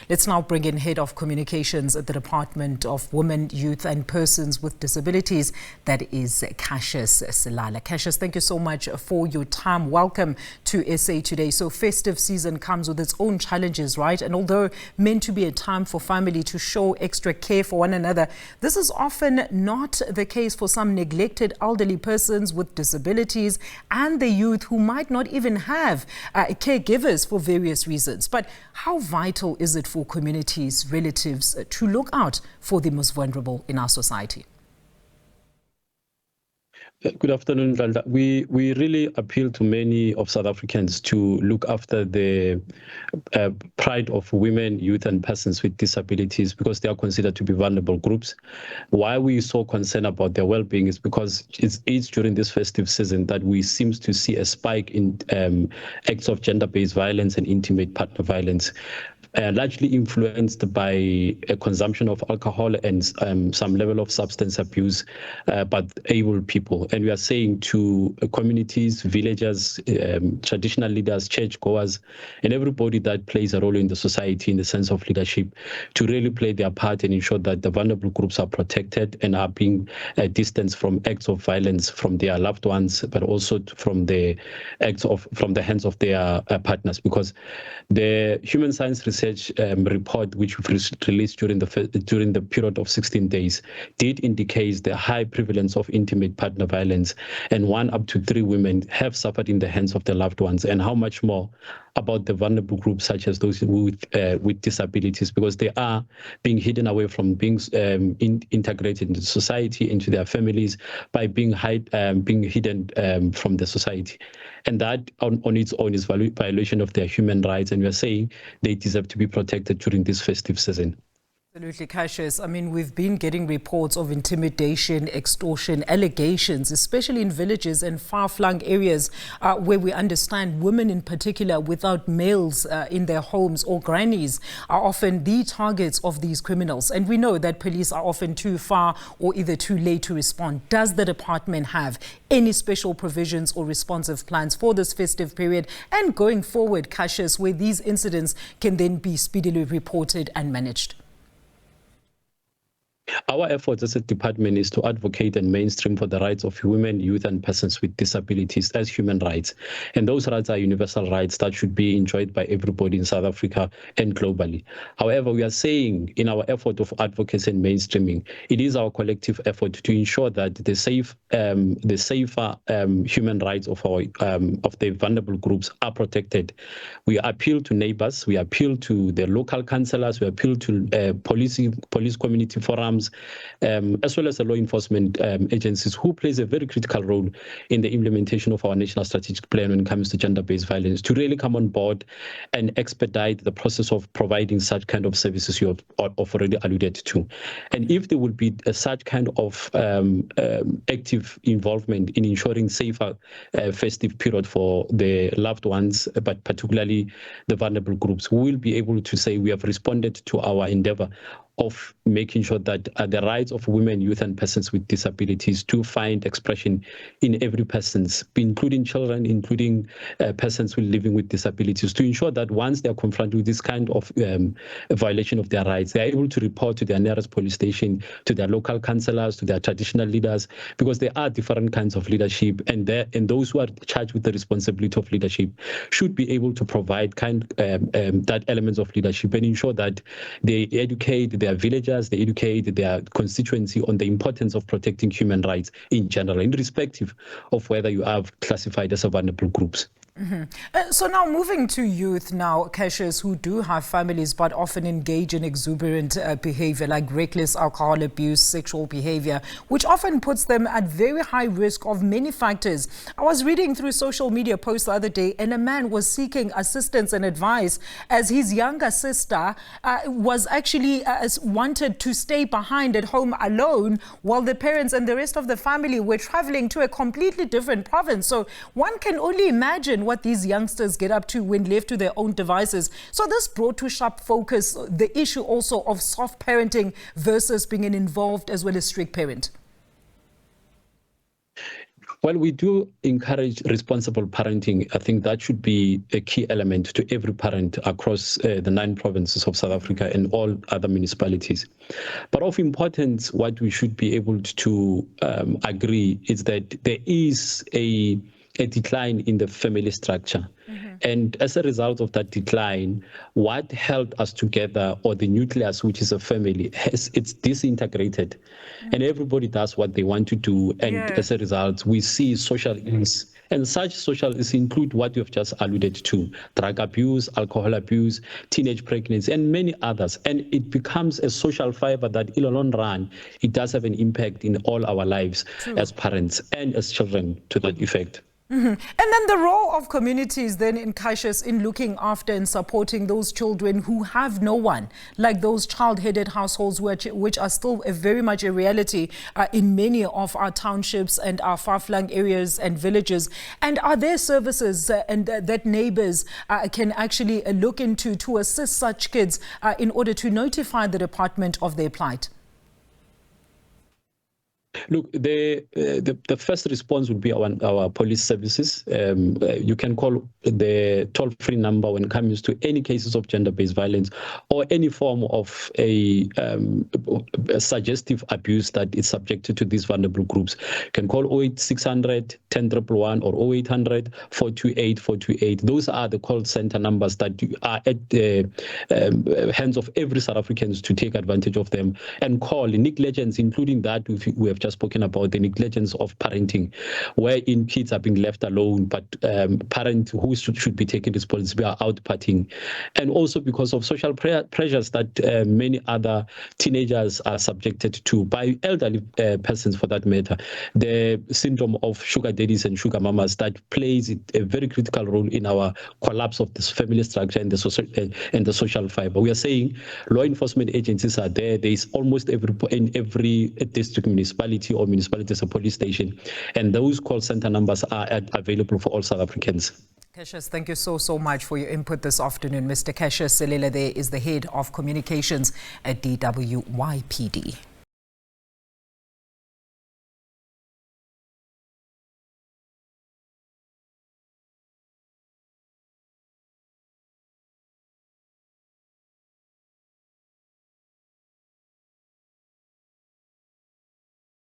Let's now bring in Head of Communications at the Department of Women, Youth and Persons with Disabilities. That is Cassius Selala. Cassius, thank you so much for your time. Welcome to SA Today. So festive season comes with its own challenges, right? And although meant to be a time for family to show extra care for one another, this is often not the case for some neglected elderly persons with disabilities and the youth who might not even have caregivers for various reasons. But how vital is it for communities, relatives to look out for the most vulnerable in our society? Good afternoon, Valda. We really appeal to many of South Africans to look after the pride of women, youth and persons with disabilities because they are considered to be vulnerable groups. Why we so concerned about their well-being is because it's during this festive season that we seem to see a spike in acts of gender-based violence and intimate partner violence. Largely influenced by a consumption of alcohol and some level of substance abuse, but able people. And we are saying to communities, villagers, traditional leaders, churchgoers, and everybody that plays a role in the society in the sense of leadership to really play their part and ensure that the vulnerable groups are protected and are being distanced from acts of violence from their loved ones, but also from the hands of their partners. Because the human science research report, which we released during the period of 16 days, did indicate the high prevalence of intimate partner violence, and 1 up to 3 women have suffered in the hands of their loved ones. And how much more about the vulnerable groups such as those with disabilities, because they are being hidden away from being integrated into society, into their families, by being hidden from the society. And that on its own is violation of their human rights. And we are saying they deserve to be protected during this festive season. Absolutely, Cassius. I mean, we've been getting reports of intimidation, extortion, allegations, especially in villages and far-flung areas where we understand women in particular without males in their homes or grannies are often the targets of these criminals. And we know that police are often too far or either too late to respond. Does the department have any special provisions or responsive plans for this festive period and going forward, Cassius, where these incidents can then be speedily reported and managed? Our efforts as a department is to advocate and mainstream for the rights of women, youth and persons with disabilities as human rights. And those rights are universal rights that should be enjoyed by everybody in South Africa and globally. However, we are saying in our effort of advocacy and mainstreaming, it is our collective effort to ensure that the safer human rights of the vulnerable groups are protected. We appeal to neighbors, we appeal to the local councillors, we appeal to police community forums, as well as the law enforcement agencies who plays a very critical role in the implementation of our national strategic plan when it comes to gender-based violence, to really come on board and expedite the process of providing such kind of services you have already alluded to. And if there will be such kind of active involvement in ensuring safer festive period for the loved ones, but particularly the vulnerable groups, we will be able to say we have responded to our endeavor of making sure that the rights of women, youth and persons with disabilities do find expression in every person's, including children, including persons living with disabilities, to ensure that once they are confronted with this kind of violation of their rights, they are able to report to their nearest police station, to their local councillors, to their traditional leaders, because there are different kinds of leadership, and those who are charged with the responsibility of leadership should be able to provide that elements of leadership and ensure that they educate their villagers, they educate their constituency on the importance of protecting human rights in general, irrespective of whether you are classified as a vulnerable groups. So now moving to youth now, Cassius, who do have families but often engage in exuberant behavior like reckless alcohol abuse, sexual behavior, which often puts them at very high risk of many factors. I was reading through social media posts the other day, and a man was seeking assistance and advice as his younger sister was actually wanted to stay behind at home alone while the parents and the rest of the family were traveling to a completely different province. So one can only imagine what these youngsters get up to when left to their own devices. So this brought to sharp focus the issue also of soft parenting versus being an involved as well as strict parent. Well, we do encourage responsible parenting. I think that should be a key element to every parent across the 9 provinces of South Africa and all other municipalities. But of importance, what we should be able to agree is that there is a decline in the family structure. And as a result of that decline, what held us together, or the nucleus, which is a family, it's disintegrated. And everybody does what they want to do. And as a result, we see social ills. And such social ills include what you've just alluded to: drug abuse, alcohol abuse, teenage pregnancy, and many others. And it becomes a social fiber that in the long run, it does have an impact in all our lives as parents and as children to that effect. And then the role of communities then in Cassius in looking after and supporting those children who have no one, like those child-headed households which are still very much a reality in many of our townships and our far-flung areas and villages. And are there services that neighbors can actually look into to assist such kids in order to notify the department of their plight? Look, the first response would be our police services. You can call the toll-free number when it comes to any cases of gender-based violence or any form of a suggestive abuse that is subjected to these vulnerable groups. You can call 08600 10111 or 0800 428 428. Those are the call center numbers that are at the hands of every South African to take advantage of them and call negligence, including that we have just spoken about, the negligence of parenting, wherein kids are being left alone, but parents who should be taking responsibility are out partying. And also because of social pressures that many other teenagers are subjected to by elderly persons for that matter, the syndrome of sugar daddies and sugar mamas that plays a very critical role in our collapse of this family structure and the social fiber. We are saying law enforcement agencies are there. There is almost in every district municipality or municipality as a police station, and those call center numbers are available for all South Africans. Cassius, thank you so much for your input this afternoon. Mr. Cassius Selala there is the head of communications at DWYPD.